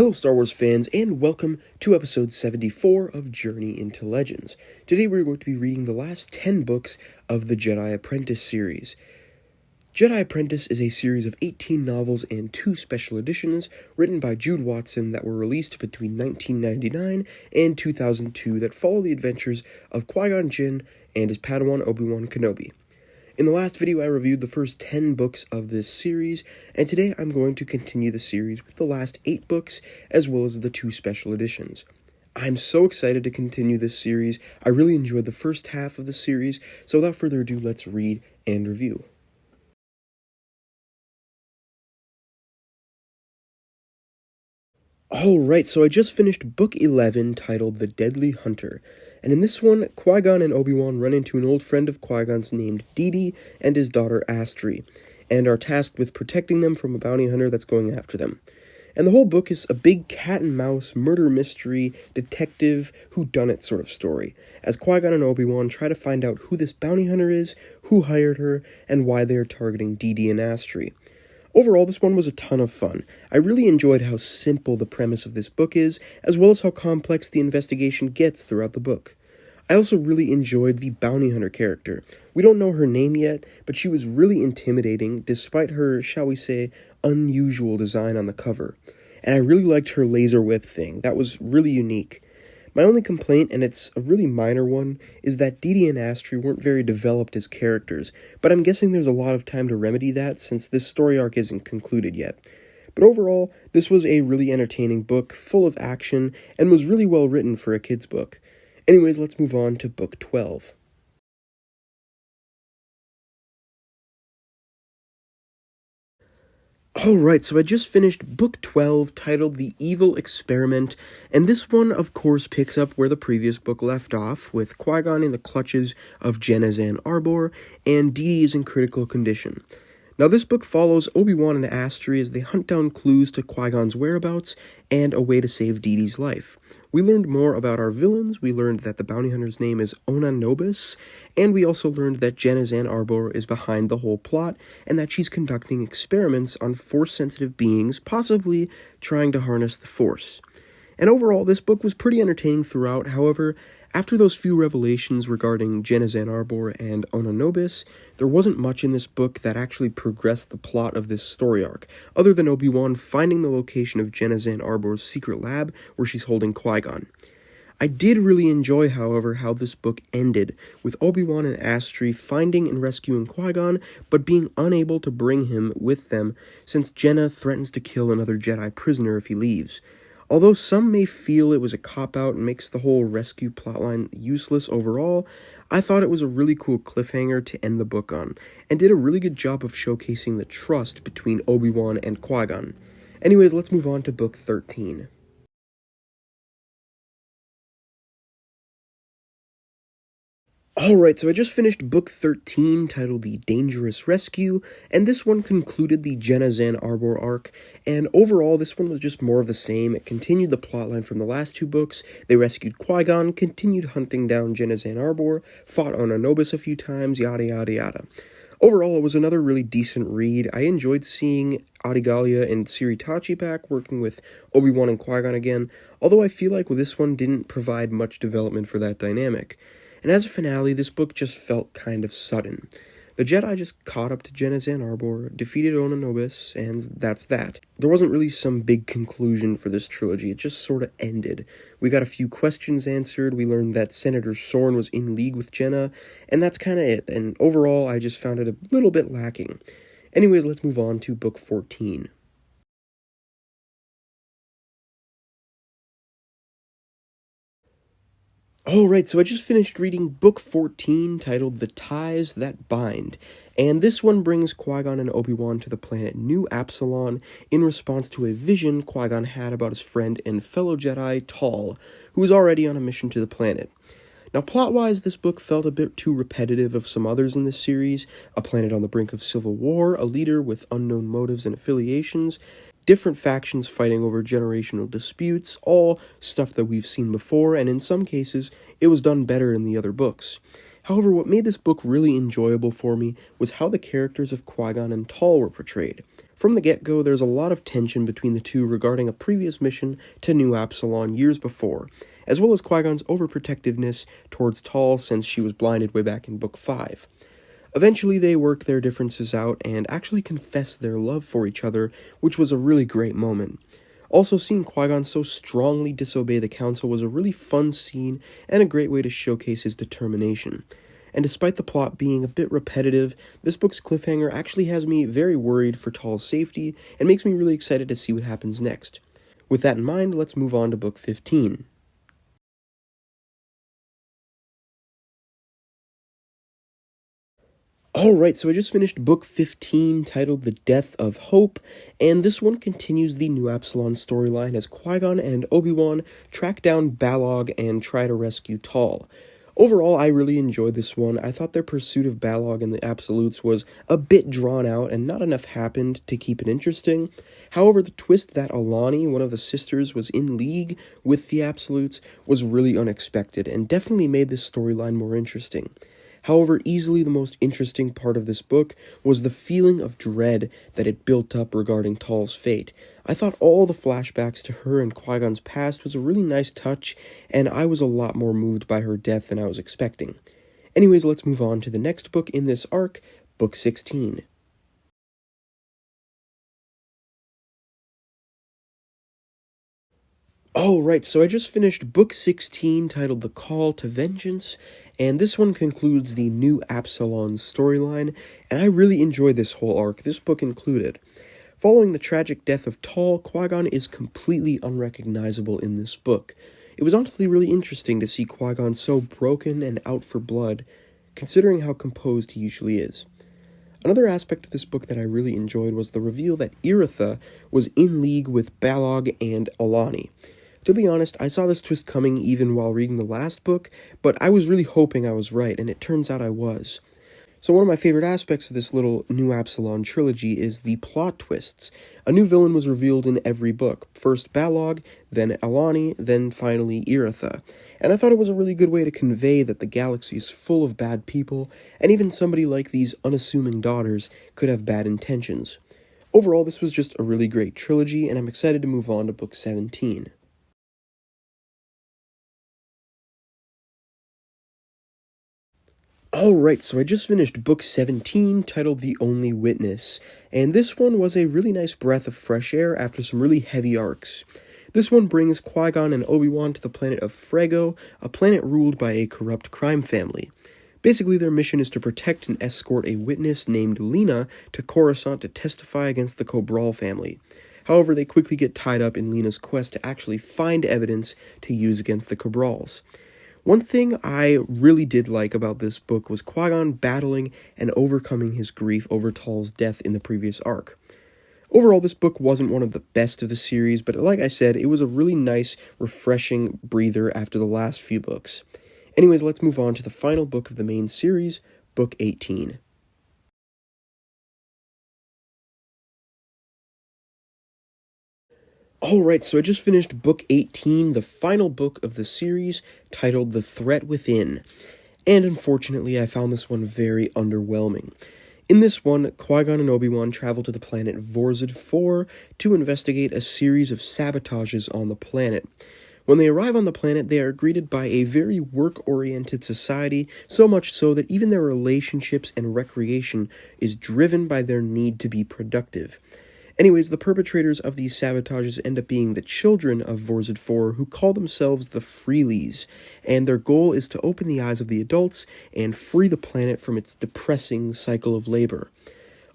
Hello Star Wars fans, and welcome to episode 74 of Journey into Legends. Today we're going to be reading the last 10 books of the Jedi Apprentice series. Jedi Apprentice is a series of 18 novels and 2 special editions written by Jude Watson that were released between 1999 and 2002 that follow the adventures of Qui-Gon Jinn and his Padawan Obi-Wan Kenobi. In the last video, I reviewed the first 10 books of this series, and today I'm going to continue the series with the last 8 books, as well as the 2 special editions. I'm so excited to continue this series. I really enjoyed the first half of the series, so without further ado, let's read and review. Alright, so I just finished book 11, titled The Deadly Hunter. And in this one, Qui-Gon and Obi-Wan run into an old friend of Qui-Gon's named Didi and his daughter Astri, and are tasked with protecting them from a bounty hunter that's going after them. And the whole book is a big cat-and-mouse murder mystery, detective, whodunit sort of story, as Qui-Gon and Obi-Wan try to find out who this bounty hunter is, who hired her, and why they are targeting Didi and Astri. Overall, this one was a ton of fun. I really enjoyed how simple the premise of this book is, as well as how complex the investigation gets throughout the book. I also really enjoyed the bounty hunter character. We don't know her name yet, but she was really intimidating despite her, shall we say, unusual design on the cover. And I really liked her laser whip thing. That was really unique. My only complaint, and it's a really minor one, is that Didi and Astri weren't very developed as characters, but I'm guessing there's a lot of time to remedy that since this story arc isn't concluded yet. But overall, this was a really entertaining book, full of action, and was really well written for a kid's book. Anyways, let's move on to book 12. Alright, so I just finished book 12, titled The Evil Experiment, and this one, of course, picks up where the previous book left off, with Qui-Gon in the clutches of Genazan Arbor, and Didi is in critical condition. Now, this book follows Obi-Wan and Astri as they hunt down clues to Qui-Gon's whereabouts and a way to save Didi's life. We learned more about our villains, we learned that the bounty hunter's name is Ona Nobis, and we also learned that Genazan Arbor is behind the whole plot, and that she's conducting experiments on Force-sensitive beings, possibly trying to harness the Force. And overall, this book was pretty entertaining throughout. However, after those few revelations regarding Genazan Arbor and Ona Nobis, there wasn't much in this book that actually progressed the plot of this story arc, other than Obi-Wan finding the location of Genazan Arbor's secret lab where she's holding Qui-Gon. I did really enjoy, however, how this book ended, with Obi-Wan and Astri finding and rescuing Qui-Gon, but being unable to bring him with them since Jenna threatens to kill another Jedi prisoner if he leaves. Although some may feel it was a cop-out and makes the whole rescue plotline useless overall, I thought it was a really cool cliffhanger to end the book on, and did a really good job of showcasing the trust between Obi-Wan and Qui-Gon. Anyways, let's move on to book 13. Alright, so I just finished book 13, titled The Dangerous Rescue, and this one concluded the Genazan Arbor arc, and overall this one was just more of the same. It continued the plotline from the last 2 books. They rescued Qui-Gon, continued hunting down Genazan Arbor, fought Ona Nobis a few times, yada yada yada. Overall, it was another really decent read. I enjoyed seeing Adigalia and Siritachi back, working with Obi-Wan and Qui-Gon again, although I feel like this one didn't provide much development for that dynamic. And as a finale, this book just felt kind of sudden. The Jedi just caught up to Genazan Arbor, defeated Ona Nobis, and that's that. There wasn't really some big conclusion for this trilogy, it just sort of ended. We got a few questions answered, we learned that Senator Sorn was in league with Jenna, and that's kind of it, and overall I just found it a little bit lacking. Anyways, let's move on to book 14. Alright, so I just finished reading book 14, titled The Ties That Bind, and this one brings Qui-Gon and Obi-Wan to the planet New Absalon in response to a vision Qui-Gon had about his friend and fellow Jedi, Tal, who was already on a mission to the planet. Now, plot-wise, this book felt a bit too repetitive of some others in this series: a planet on the brink of civil war, a leader with unknown motives and affiliations, different factions fighting over generational disputes, all stuff that we've seen before, and in some cases, it was done better in the other books. However, what made this book really enjoyable for me was how the characters of Qui-Gon and Tal were portrayed. From the get-go, there's a lot of tension between the two regarding a previous mission to New Absalom years before, as well as Qui-Gon's overprotectiveness towards Tall since she was blinded way back in Book 5. Eventually, they work their differences out and actually confess their love for each other, which was a really great moment. Also, seeing Qui-Gon so strongly disobey the Council was a really fun scene and a great way to showcase his determination. And despite the plot being a bit repetitive, this book's cliffhanger actually has me very worried for Tall's safety and makes me really excited to see what happens next. With that in mind, let's move on to Book 15. Alright, so I just finished Book 15, titled The Death of Hope, and this one continues the New Absalom storyline as Qui-Gon and Obi-Wan track down Balog and try to rescue Tall. Overall, I really enjoyed this one. I thought their pursuit of Balog and the Absolutes was a bit drawn out and not enough happened to keep it interesting. However, the twist that Alani, one of the sisters, was in league with the Absolutes was really unexpected and definitely made this storyline more interesting. However, easily the most interesting part of this book was the feeling of dread that it built up regarding Tall's fate. I thought all the flashbacks to her and Qui-Gon's past was a really nice touch, and I was a lot more moved by her death than I was expecting. Anyways, let's move on to the next book in this arc, Book 16. Alright, so I just finished Book 16, titled The Call to Vengeance, and this one concludes the New Absalom storyline, and I really enjoyed this whole arc, this book included. Following the tragic death of Tall, Qui-Gon is completely unrecognizable in this book. It was honestly really interesting to see Qui-Gon so broken and out for blood, considering how composed he usually is. Another aspect of this book that I really enjoyed was the reveal that Iritha was in league with Balog and Alani. To be honest, I saw this twist coming even while reading the last book, but I was really hoping I was right, and it turns out I was. So one of my favorite aspects of this little New Absalom trilogy is the plot twists. A new villain was revealed in every book. First Balog, then Alani, then finally Iritha. And I thought it was a really good way to convey that the galaxy is full of bad people, and even somebody like these unassuming daughters could have bad intentions. Overall, this was just a really great trilogy, and I'm excited to move on to Book 17. Alright, so I just finished Book 17, titled The Only Witness, and this one was a really nice breath of fresh air after some really heavy arcs. This one brings Qui-Gon and Obi-Wan to the planet of Frego, a planet ruled by a corrupt crime family. Basically, their mission is to protect and escort a witness named Lena to Coruscant to testify against the Cobral family. However, they quickly get tied up in Lena's quest to actually find evidence to use against the Cobrals. One thing I really did like about this book was Qui-Gon battling and overcoming his grief over Tall's death in the previous arc. Overall, this book wasn't one of the best of the series, but like I said, it was a really nice, refreshing breather after the last few books. Anyways, let's move on to the final book of the main series, Book 18. Alright, so I just finished Book 18, the final book of the series, titled The Threat Within. And unfortunately, I found this one very underwhelming. In this one, Qui-Gon and Obi-Wan travel to the planet Vorzid 4 to investigate a series of sabotages on the planet. When they arrive on the planet, they are greeted by a very work-oriented society, so much so that even their relationships and recreation is driven by their need to be productive. Anyways, the perpetrators of these sabotages end up being the children of Vorzid 4, who call themselves the Freelies, and their goal is to open the eyes of the adults and free the planet from its depressing cycle of labor.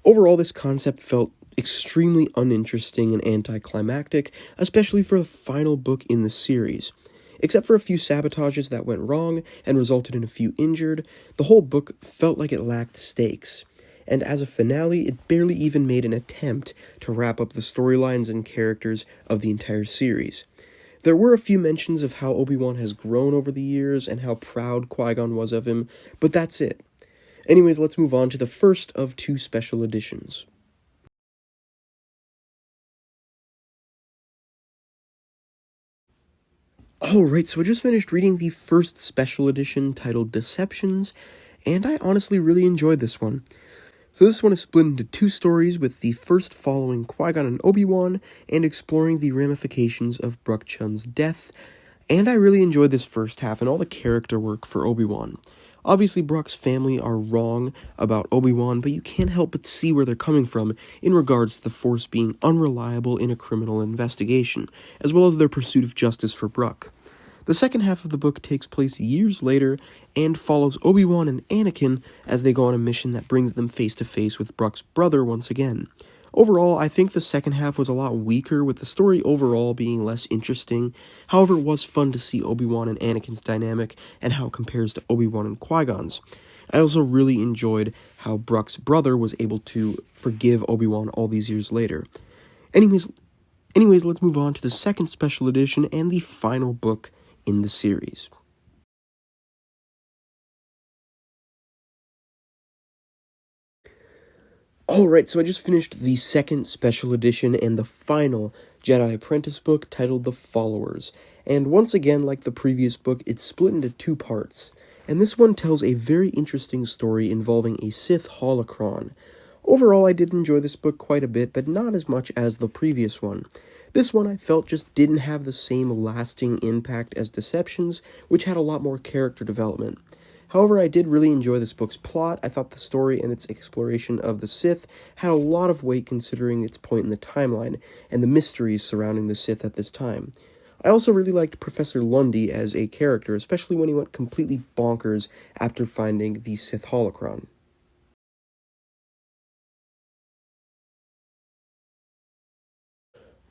Overall, this concept felt extremely uninteresting and anticlimactic, especially for the final book in the series. Except for a few sabotages that went wrong and resulted in a few injured, the whole book felt like it lacked stakes. And as a finale, it barely even made an attempt to wrap up the storylines and characters of the entire series. There were a few mentions of how Obi-Wan has grown over the years and how proud Qui-Gon was of him, but that's it. Anyways, let's move on to the first of two special editions. Alright, so I just finished reading the first special edition titled Deceptions, and I honestly really enjoyed this one. So this one is split into two stories, with the first following Qui-Gon and Obi-Wan and exploring the ramifications of Brooke Chun's death. And I really enjoyed this first half and all the character work for Obi-Wan. Obviously, Brock's family are wrong about Obi-Wan, but you can't help but see where they're coming from in regards to the Force being unreliable in a criminal investigation, as well as their pursuit of justice for Brock. The second half of the book takes place years later and follows Obi-Wan and Anakin as they go on a mission that brings them face to face with Brock's brother once again. Overall, I think the second half was a lot weaker, with the story overall being less interesting. However, it was fun to see Obi-Wan and Anakin's dynamic and how it compares to Obi-Wan and Qui-Gon's. I also really enjoyed how Brock's brother was able to forgive Obi-Wan all these years later. Anyways, let's move on to the second special edition and the final book in the series. Alright, so I just finished the second special edition and the final Jedi Apprentice book titled The Followers. And once again, like the previous book, it's split into two parts. And this one tells a very interesting story involving a Sith holocron. Overall, I did enjoy this book quite a bit, but not as much as the previous one. This one I felt just didn't have the same lasting impact as Deceptions, which had a lot more character development. However, I did really enjoy this book's plot. I thought the story and its exploration of the Sith had a lot of weight considering its point in the timeline and the mysteries surrounding the Sith at this time. I also really liked Professor Lundy as a character, especially when he went completely bonkers after finding the Sith holocron.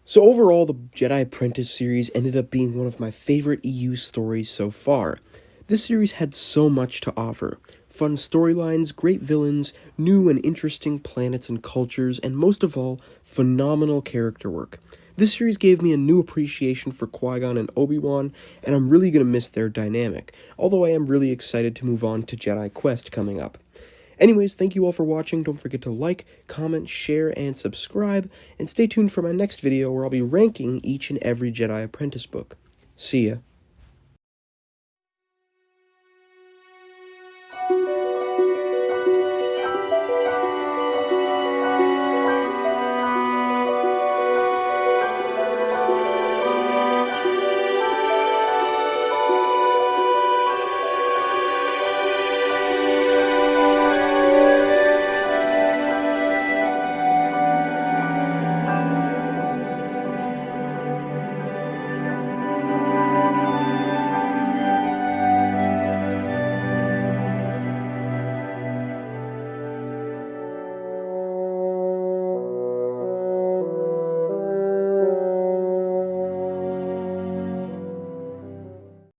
So overall, the Jedi Apprentice series ended up being one of my favorite EU stories so far. This series had so much to offer. Fun storylines, great villains, new and interesting planets and cultures, and most of all, phenomenal character work. This series gave me a new appreciation for Qui-Gon and Obi-Wan, and I'm really going to miss their dynamic, although I am really excited to move on to Jedi Quest coming up. Anyways, thank you all for watching. Don't forget to like, comment, share, and subscribe, and stay tuned for my next video where I'll be ranking each and every Jedi Apprentice book. See ya.